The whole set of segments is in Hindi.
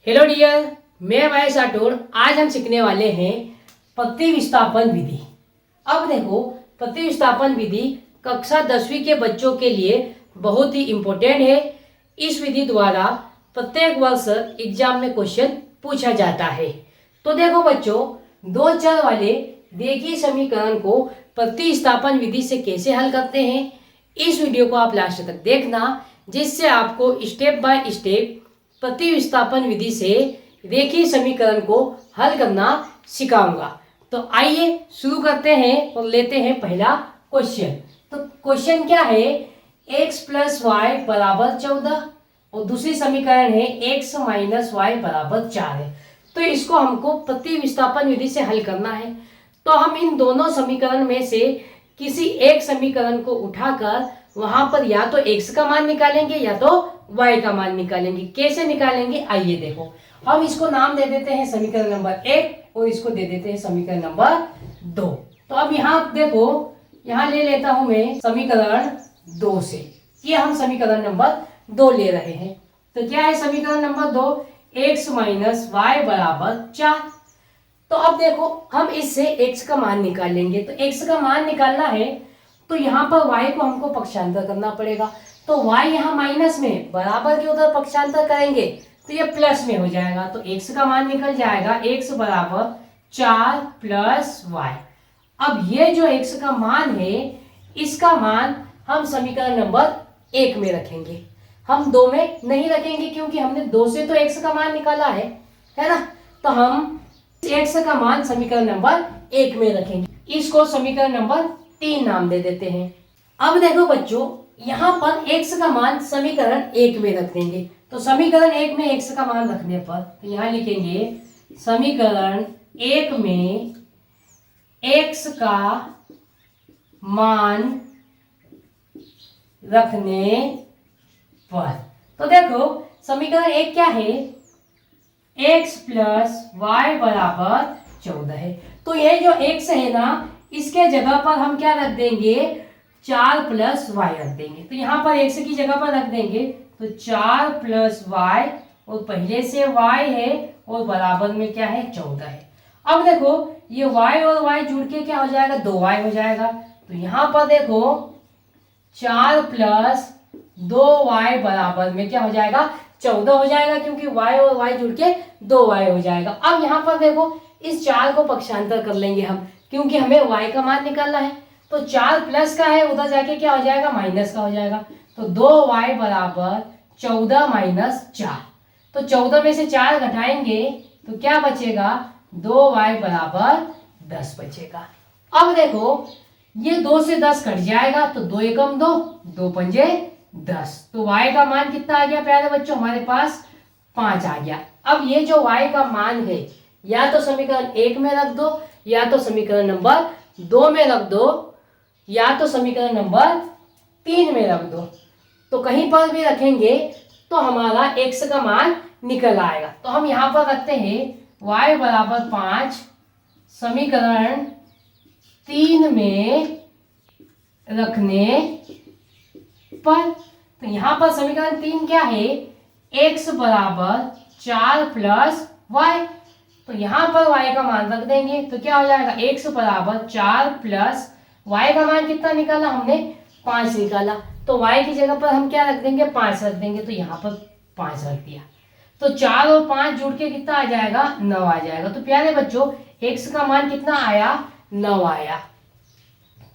हेलो डियर, मैं महेश राठौड़। आज हम सीखने वाले हैं प्रतिविस्थापन विधि। अब देखो, प्रतिविस्थापन विधि कक्षा 10वीं के बच्चों के लिए बहुत ही इम्पोर्टेंट है। इस विधि द्वारा प्रत्येक वर्ष एग्जाम में क्वेश्चन पूछा जाता है। तो देखो बच्चों, दो चर वाले रेखीय समीकरण को प्रतिस्थापन विधि से कैसे हल करते हैं, इस वीडियो को आप लास्ट तक देखना, जिससे आपको स्टेप बाय स्टेप प्रतिविस्थापन विधि से रेखीय समीकरण को हल करना सिखाऊंगा। तो आइए शुरू करते हैं और लेते हैं पहला क्वेश्चन। तो क्वेश्चन क्या है, x + y = 14 और दूसरी समीकरण है x - y = 4 है। तो इसको हमको प्रतिविस्थापन विधि से हल करना है। तो हम इन दोनों समीकरण में से किसी एक समीकरण को उठाकर वहां पर या तो x का मान निकालेंगे या तो y का मान निकालेंगे। कैसे निकालेंगे, आइए देखो। हम इसको नाम दे देते हैं समीकरण नंबर 1 और इसको दे देते हैं समीकरण नंबर 2। तो अब यहाँ देखो, यहाँ ले लेता हूं मैं समीकरण 2 से। ये हम समीकरण नंबर 2 ले रहे हैं। तो क्या है समीकरण नंबर 2, x - y = 4। तो अब देखो, हम इससे x का मान निकालेंगे। तो x का मान निकालना है तो यहाँ पर y को हमको पक्षांतर करना पड़ेगा। तो y यहाँ माइनस में, बराबर के उधर पक्षांतर करेंगे तो ये प्लस में हो जाएगा। तो x का मान निकल जाएगा, x = 4 + y। अब ये जो x का मान है, इसका मान हम समीकरण नंबर 1 में रखेंगे। हम 2 में नहीं रखेंगे क्योंकि हमने 2 से तो x का मान निकाला है ना। तो हम x का मान समीकरण नंबर 1 में रखेंगे। इसको समीकरण नंबर 3 नाम दे देते हैं। अब देखो बच्चों, यहाँ पर x का मान समीकरण 1 में रख देंगे। तो समीकरण 1 में x का मान रखने पर तो यहाँ लिखेंगे समीकरण 1 में x का मान रखने पर, तो देखो समीकरण 1 क्या है, x + y = 14 है। तो ये जो x है ना, इसके जगह पर हम क्या रख देंगे, 4 + y रख देंगे। तो यहाँ पर x की जगह पर रख देंगे तो 4 + y, और पहले से y है और बराबर में क्या है, 14 है। अब देखो, ये y और y जुड़ के क्या हो जाएगा, 2y हो जाएगा। तो यहाँ पर देखो 4 + 2y बराबर में क्या हो जाएगा, 14 हो जाएगा, क्योंकि y और y जुड़ के 2y हो जाएगा। अब यहाँ पर देखो, इस 4 को पक्षांतर कर लेंगे हम, क्योंकि हमें y का मान निकालना है। तो 4 प्लस का है, उधर जाके क्या हो जाएगा, माइनस का हो जाएगा। तो 2y = 14 - 4। तो 14 में से 4 घटाएंगे तो क्या बचेगा, 2y = 10 बचेगा। अब देखो, ये 2 से 10 कट जाएगा तो 2 एकम 2, 2 पंजे 10। तो y का मान कितना आ गया प्यारे बच्चों, हमारे पास 5 आ गया। अब ये जो y का मान है, या तो समीकरण 1 में रख दो, या तो समीकरण नंबर 2 में रख दो, या तो समीकरण नंबर 3 में रख दो। तो कहीं पर भी रखेंगे तो हमारा x का मान निकल आएगा। तो हम यहाँ पर रखते हैं y = 5 समीकरण 3 में रखने पर। तो यहाँ पर समीकरण 3 क्या है, x = 4 + y। तो यहाँ पर y का मान रख देंगे तो क्या हो जाएगा, x = 4 + y का मान कितना निकाला हमने, 5 निकाला। तो y की जगह पर हम क्या रख देंगे, 5 रख देंगे। तो यहाँ पर 5 रख दिया। तो 4 और 5 जुड़ के कितना आ जाएगा, 9 आ जाएगा। तो प्यारे बच्चों, x का मान कितना आया, 9 आया।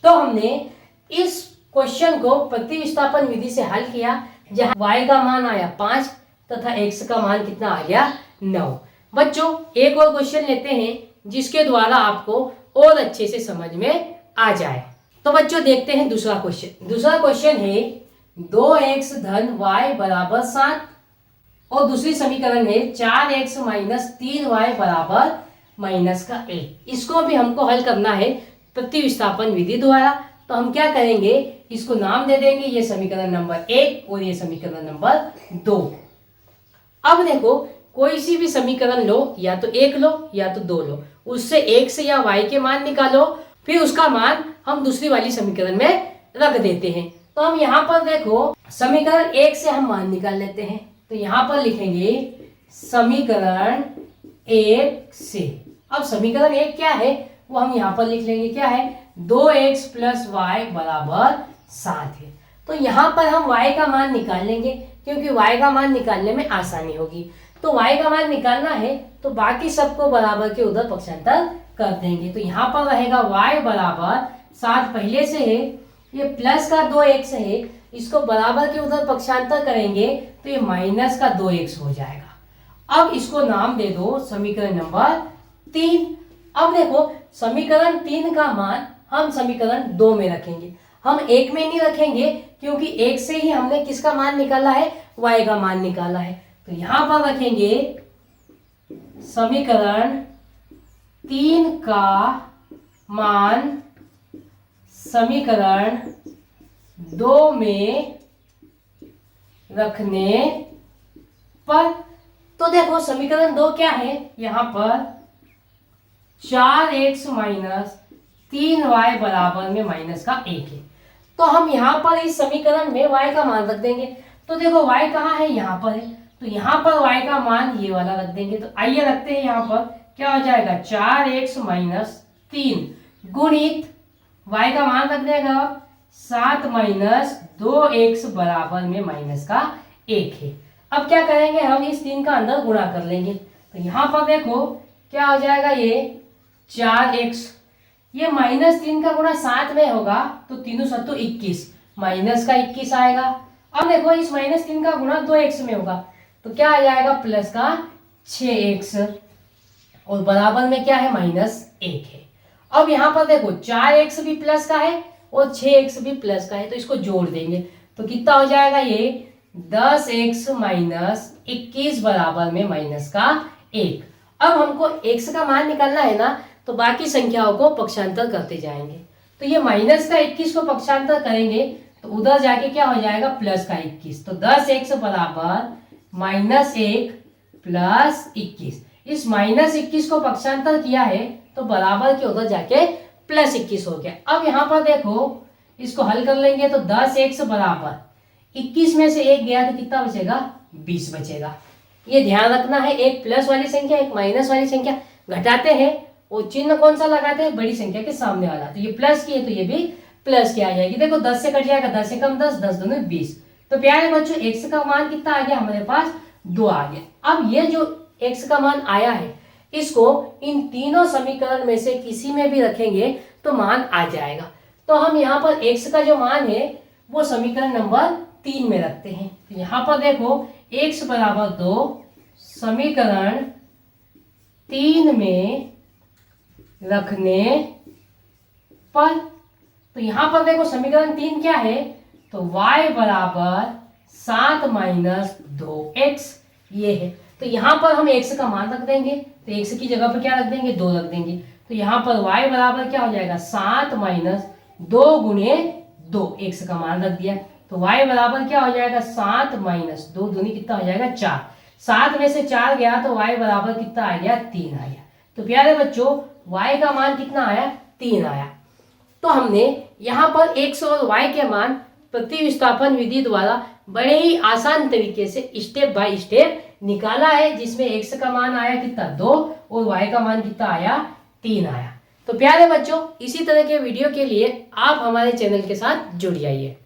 तो हमने इस क्वेश्चन को प्रतिविस्थापन विधि से हल किया, जहां y का मान आया 5 तथा x का मान कितना आ गया, 9। बच्चों, एक और क्वेश्चन लेते हैं जिसके द्वारा आपको और अच्छे से समझ में आ जाए। तो बच्चों देखते हैं दूसरा क्वेश्चन। दूसरा क्वेश्चन है 2x + y = 7 और दूसरी समीकरण है 4x - 3y = -1। इसको भी हमको हल करना है प्रतिविस्थापन विधि द्वारा। तो हम क्या करेंगे, इसको नाम दे देंगे, ये समीकरण नंबर 1 और ये समीकरण नंबर 2। अब देखो, कोई सी भी समीकरण लो, या तो 1 लो या तो 2 लो, उससे x या y के मान निकालो, फिर उसका मान हम दूसरी वाली समीकरण में रख देते हैं। तो हम यहाँ पर देखो, समीकरण 1 से हम मान निकाल लेते हैं। तो यहाँ पर लिखेंगे समीकरण 1 से। अब समीकरण 1 क्या है वो हम यहाँ पर लिख लेंगे। क्या है? 2x प्लस वाई बराबर 7 है। तो यहाँ पर हम y का मान निकाल लेंगे क्योंकि y का मान निकालने में आसानी होगी। तो y का मान निकालना है तो बाकी सबको बराबर के उधर पक्षांतर कर देंगे। तो यहाँ पर रहेगा y बराबर 7 पहले से है, ये प्लस का 2x है, इसको बराबर के उधर पक्षांतर करेंगे तो ये माइनस का 2x हो जाएगा। अब इसको नाम दे दो समीकरण नंबर 3। अब देखो समीकरण 3 का मान हम समीकरण 2 में रखेंगे, हम 1 में नहीं रखेंगे क्योंकि 1 से ही हमने किसका मान निकाला है? y का मान निकाला है। तो यहां पर रखेंगे समीकरण 3 का मान समीकरण 2 में रखने पर। तो देखो समीकरण 2 क्या है? यहाँ पर 4x माइनस 3y बराबर में माइनस का 1 है। तो हम यहाँ पर इस समीकरण में y का मान रख देंगे। तो देखो y कहाँ है? यहाँ पर है। तो यहाँ पर y का मान ये वाला रख देंगे। तो आइए रखते हैं। यहाँ पर क्या हो जाएगा? 4x माइनस 3 गुणित y का मान रख देगा 7 माइनस 2x बराबर में माइनस का 1 है। अब क्या करेंगे? हम इस 3 का अंदर गुणा कर लेंगे। तो यहाँ पर देखो क्या हो जाएगा? ये 4x, ये -3 का गुणा 7 में होगा तो 3 7 21, माइनस का 21 आएगा। अब देखो इस -3 का गुणा 2x में होगा तो क्या आ जाएगा? प्लस का 6x और बराबर में क्या है? -1 है। अब यहाँ पर देखो 4x भी प्लस का है और 6x भी प्लस का है तो इसको जोड़ देंगे तो कितना हो जाएगा? ये 10x माइनस 21 बराबर में माइनस का 1। अब हमको x का मान निकालना है ना, तो बाकी संख्याओं को पक्षांतर करते जाएंगे। तो ये माइनस का 21 को पक्षांतर करेंगे तो उधर जाके क्या हो जाएगा? प्लस का 21। तो 10x बराबर -1 प्लस 21। इस -21 को पक्षांतर किया है तो बराबर के उधर जाके प्लस 21 हो गया। अब यहाँ पर देखो इसको हल कर लेंगे तो 10x बराबर 21 में से 1 गया तो कितना बचेगा? 20 बचेगा। ये ध्यान रखना है, एक प्लस वाली संख्या एक माइनस वाली संख्या घटाते हैं और चिन्ह कौन सा लगाते हैं? बड़ी संख्या के सामने वाला। तो ये प्लस की है तो ये भी प्लस की आ जाएगी। देखो 10 से कट जाएगा, 10 से कम 10, 10 दूनी 20। तो प्यारे बच्चों x का मान कितना आ गया? हमारे पास 2 आ गया। अब ये जो x का मान आया है इसको इन तीनों समीकरण में से किसी में भी रखेंगे तो मान आ जाएगा। तो हम यहाँ पर x का जो मान है वो समीकरण नंबर 3 में रखते हैं। तो यहाँ पर देखो x बराबर 2 समीकरण 3 में रखने पर। तो यहाँ पर देखो समीकरण 3 क्या है? तो y बराबर 7 माइनस 2x ये है। तो यहाँ पर हम x का मान रख देंगे तो x की जगह पर क्या रख देंगे? 2 रख देंगे। तो यहाँ पर y बराबर क्या हो जाएगा? 7 माइनस 2 गुणे 2, x का मान रख दिया तो y बराबर क्या हो जाएगा? 7 माइनस 2 दूनी कितना हो जाएगा? 4। 7 में से 4 गया तो y बराबर कितना आ गया? 3 आ गया। तो प्यारे बच्चों y का मान कितना आया? 3 आया। तो हमने यहाँ पर x और y के मान प्रतिविस्थापन विधि द्वारा बड़े ही आसान तरीके से स्टेप बाय स्टेप निकाला है, जिसमें x का मान आया कितना? 2 और y का मान कितना आया? 3 आया। तो प्यारे बच्चों इसी तरह के वीडियो के लिए आप हमारे चैनल के साथ जुड़ जाइए।